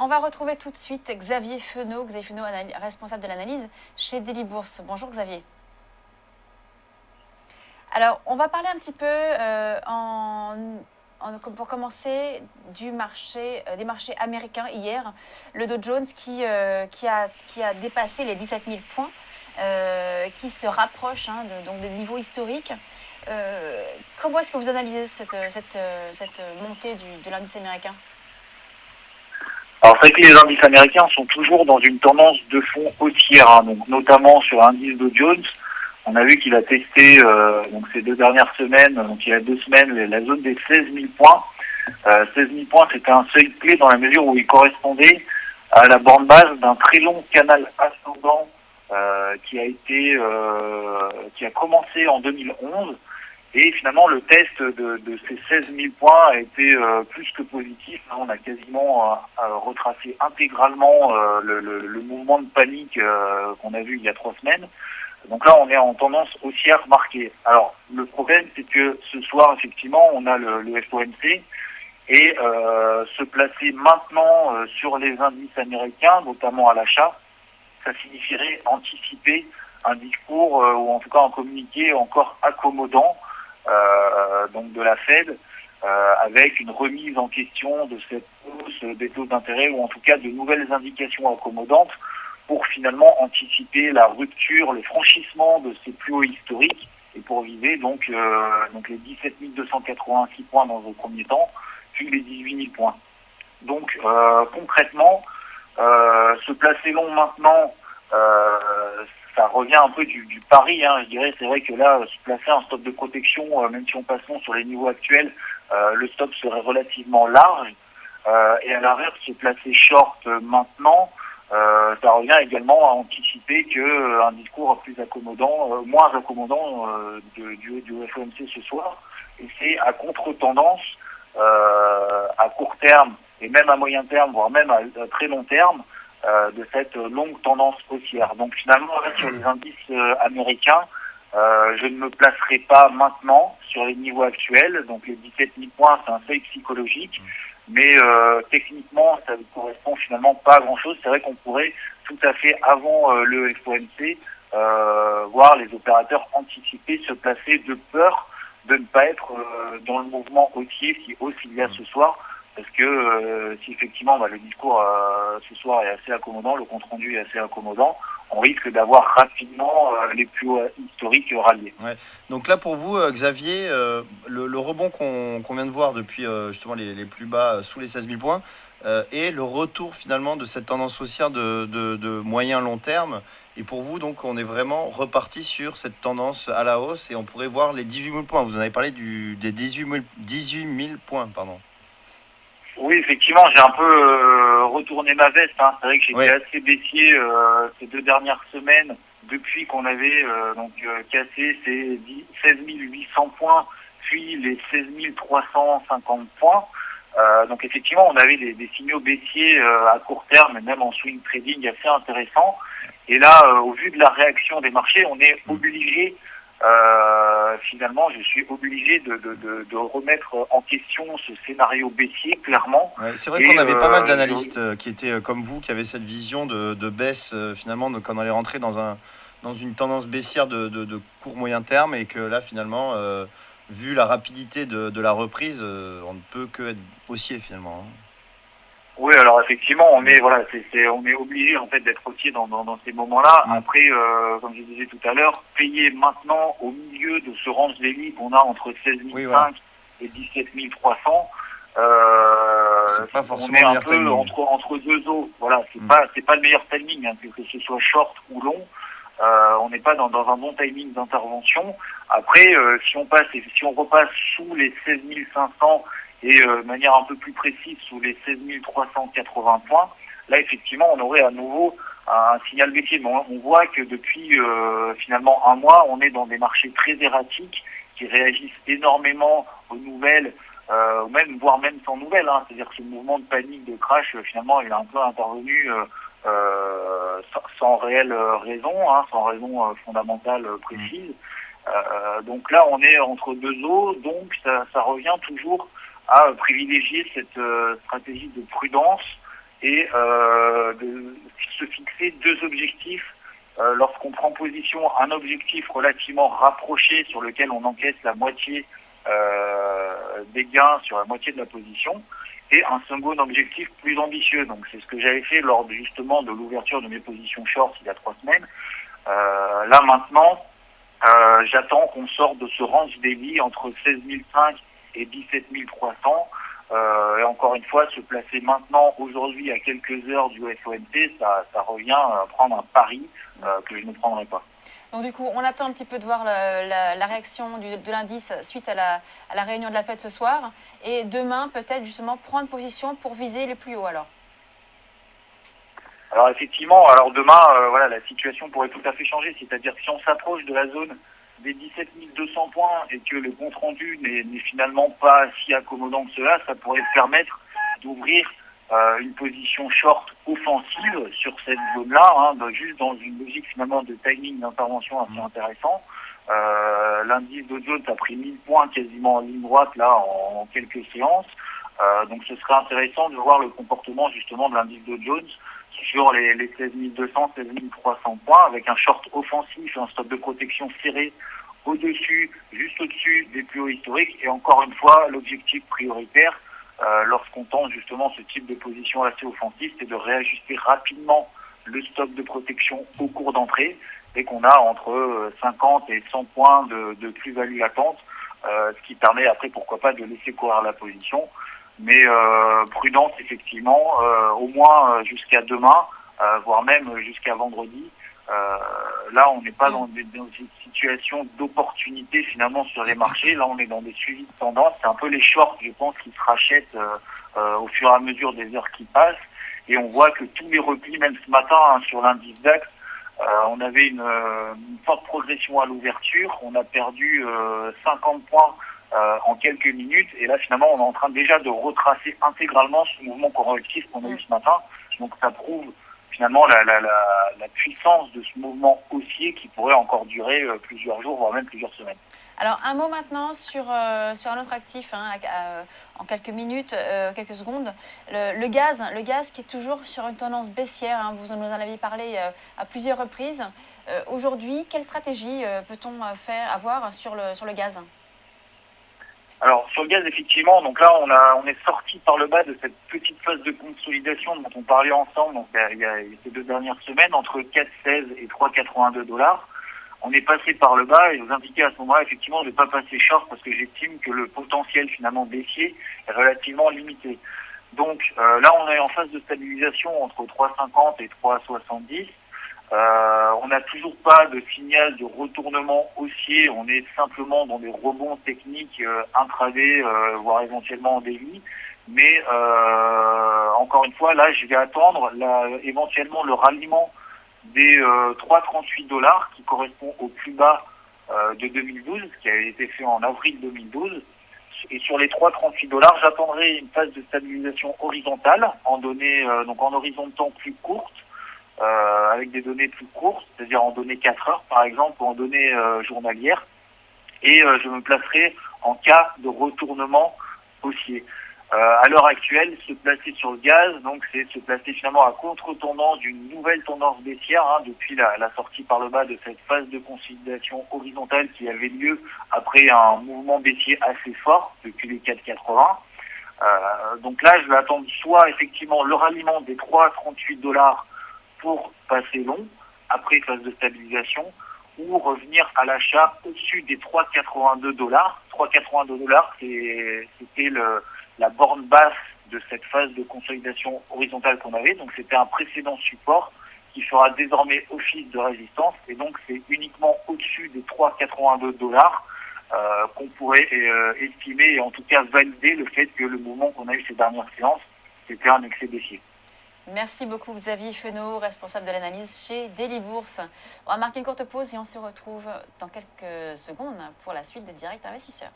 On va retrouver tout de suite Xavier Fenot, responsable de l'analyse chez Daily Bourse. Bonjour Xavier. Alors, on va parler un petit peu pour commencer des marchés américains hier. Le Dow Jones qui a dépassé les 17 000 points, qui se rapproche donc des niveaux historiques. Comment est-ce que vous analysez cette montée de l'indice américain ? Alors c'est vrai que les indices américains sont toujours dans une tendance de fond haussière, donc notamment sur l'indice Dow Jones. On a vu qu'il a testé donc ces 2 dernières semaines, donc il y a 2 semaines, la zone des 16 000 points. 16 000 points, c'était un seuil clé dans la mesure où il correspondait à la borne basse d'un très long canal ascendant qui a commencé en 2011. Et finalement, le test de ces 16 000 points a été plus que positif. On a quasiment retracé intégralement le mouvement de panique qu'on a vu il y a 3 semaines. Donc là, on est en tendance haussière marquée. Alors, le problème, c'est que ce soir, effectivement, on a le FOMC. Et se placer maintenant sur les indices américains, notamment à l'achat, ça signifierait anticiper un discours ou en tout cas un communiqué encore accommodant donc de la Fed, avec une remise en question de cette hausse des taux d'intérêt ou en tout cas de nouvelles indications accommodantes pour finalement anticiper la rupture, le franchissement de ces plus hauts historiques et pour viser donc les 17 286 points dans un premier temps, puis les 18 000 points. Donc concrètement, se placer long maintenant, ça revient un peu du pari, je dirais. C'est vrai que là, se placer un stop de protection, même si on passe long sur les niveaux actuels, le stop serait relativement large. Et à l'inverse, se placer short maintenant, ça revient également à anticiper que un discours plus accommodant, moins accommodant du FOMC ce soir. Et c'est à contre-tendance, à court terme et même à moyen terme, voire même à très long terme, de cette longue tendance haussière. Donc finalement, là, sur les indices américains, je ne me placerai pas maintenant sur les niveaux actuels. Donc les 17 000 points, c'est un seuil psychologique, mais techniquement, ça ne correspond finalement pas à grand-chose. C'est vrai qu'on pourrait tout à fait, avant le FOMC, voir les opérateurs anticiper, se placer de peur de ne pas être dans le mouvement haussier si hausse il y a ce soir. Parce que si effectivement le discours ce soir est assez accommodant, le compte-rendu est assez accommodant, on risque d'avoir rapidement les plus hauts historiques ralliés. Ouais. Donc là pour vous, Xavier, le rebond qu'on vient de voir depuis justement les plus bas sous les 16 000 points et le retour finalement de cette tendance haussière de moyen long terme. Et pour vous, donc, on est vraiment reparti sur cette tendance à la hausse et on pourrait voir les 18 000 points. Vous en avez parlé des 18 000 points, pardon. Oui, effectivement, j'ai un peu retourné ma veste. C'est vrai que j'étais assez baissier ces 2 dernières semaines depuis qu'on avait cassé ces 16 800 points, puis les 16 350 points. Donc effectivement, on avait des signaux baissiers à court terme, et même en swing trading assez intéressants. Et là, au vu de la réaction des marchés, on est obligé... finalement, je suis obligé de remettre en question ce scénario baissier, clairement. Ouais, c'est vrai qu'on avait pas mal d'analystes qui étaient comme vous, qui avaient cette vision de baisse, finalement, quand on allait rentrer dans une tendance baissière de court moyen terme, et que là, finalement, vu la rapidité de la reprise, on ne peut que être haussier, finalement. Oui, alors effectivement, on est obligé en fait d'être haussier dans ces moments-là. Après, comme je disais tout à l'heure, payer maintenant au milieu de ce range daily qu'on a entre 16 500 et 17 300, on est un peu entre deux eaux. Voilà, c'est pas le meilleur timing, que ce soit short ou long. On n'est pas dans un bon timing d'intervention. Après, si on repasse sous les 16 500 et de manière un peu plus précise sous les 16 380 points, là effectivement on aurait à nouveau un signal baissier. Mais on voit que depuis finalement un mois, on est dans des marchés très erratiques qui réagissent énormément aux nouvelles, voire même sans nouvelles. C'est-à-dire que ce mouvement de panique, de crash, finalement il est un peu intervenu sans réelle raison, sans raison fondamentale précise. Donc là on est entre deux eaux, donc ça revient toujours à privilégier cette stratégie de prudence et de se fixer deux objectifs lorsqu'on prend position, un objectif relativement rapproché sur lequel on encaisse la moitié des gains sur la moitié de la position, et un second objectif plus ambitieux. Donc c'est ce que j'avais fait lors justement de l'ouverture de mes positions short il y a 3 semaines. Là maintenant, j'attends qu'on sorte de ce range daily entre 16 500 et 17 300. Et encore une fois, se placer maintenant, aujourd'hui, à quelques heures du FOMC, ça revient à prendre un pari que je ne prendrai pas. Donc du coup, on attend un petit peu de voir la réaction de l'indice suite à la réunion de la Fed ce soir. Et demain, peut-être justement prendre position pour viser les plus hauts alors. Alors effectivement, alors demain, voilà, la situation pourrait tout à fait changer. C'est-à-dire que si on s'approche de la zone des 17 200 points et que le compte rendu n'est finalement pas si accommodant que cela, ça pourrait permettre d'ouvrir une position short offensive sur cette zone-là, juste dans une logique finalement de timing d'intervention assez intéressant. L'indice Dow Jones a pris 1000 points quasiment en ligne droite là en quelques séances. Donc ce serait intéressant de voir le comportement justement de l'indice Dow Jones sur les 16 200, 16 300 points avec un short offensif, un stop de protection serré au-dessus, juste au-dessus des plus hauts historiques. Et encore une fois, l'objectif prioritaire lorsqu'on tente justement ce type de position assez offensive, c'est de réajuster rapidement le stop de protection au cours d'entrée et qu'on a entre 50 et 100 points de plus-value latente, ce qui permet après pourquoi pas de laisser courir la position. Mais prudence effectivement, au moins jusqu'à demain, voire même jusqu'à vendredi. Là, on n'est pas dans une situation d'opportunité finalement sur les marchés. Là, on est dans des suivis de tendance. C'est un peu les shorts, je pense, qui se rachètent au fur et à mesure des heures qui passent. Et on voit que tous les replis, même ce matin sur l'indice DAX, on avait une forte progression à l'ouverture. On a perdu 50 points en quelques minutes. Et là, finalement, on est en train déjà de retracer intégralement ce mouvement correctif qu'on a eu ce matin. Donc, ça prouve finalement la puissance de ce mouvement haussier qui pourrait encore durer plusieurs jours, voire même plusieurs semaines. Alors un mot maintenant sur un autre actif, en quelques minutes, quelques secondes, le gaz qui est toujours sur une tendance baissière, vous nous en avez parlé à plusieurs reprises. Aujourd'hui, quelle stratégie peut-on avoir sur le gaz ? Alors sur le gaz, effectivement, donc là on est sorti par le bas de cette petite phase de consolidation dont on parlait ensemble donc il y a ces 2 dernières semaines entre 4,16 et 3,82 $. On est passé par le bas et vous indiquez à ce moment-là effectivement de ne pas passer short parce que j'estime que le potentiel finalement baissier est relativement limité. Donc là on est en phase de stabilisation entre 3,50 et 3,70. On n'a toujours pas de signal de retournement haussier, on est simplement dans des rebonds techniques intraday, voire éventuellement en daily. Mais encore une fois, là je vais attendre éventuellement le ralliement des 3,38 $ qui correspond au plus bas de 2012, qui avait été fait en avril 2012. Et sur les 3,38 $, j'attendrai une phase de stabilisation horizontale donc en horizon de temps plus courte, avec des données plus courtes, c'est-à-dire en données 4 heures par exemple, ou en données journalières, et je me placerai en cas de retournement haussier. À l'heure actuelle, se placer sur le gaz, donc c'est se placer finalement à contre-tendance d'une nouvelle tendance baissière depuis la sortie par le bas de cette phase de consolidation horizontale qui avait lieu après un mouvement baissier assez fort depuis les 4,80. Donc là, je vais attendre soit effectivement le ralliement des 3,38 $ pour passer long, après phase de stabilisation, ou revenir à l'achat au-dessus des 3,82 $. 3,82 $, c'était la borne basse de cette phase de consolidation horizontale qu'on avait. Donc c'était un précédent support qui fera désormais office de résistance. Et donc c'est uniquement au-dessus des 3,82 $ qu'on pourrait estimer et en tout cas valider le fait que le mouvement qu'on a eu ces dernières séances, c'était un excès baissier. Merci beaucoup Xavier Fenot, responsable de l'analyse chez Daily Bourse. On va marquer une courte pause et on se retrouve dans quelques secondes pour la suite de Direct Investisseur.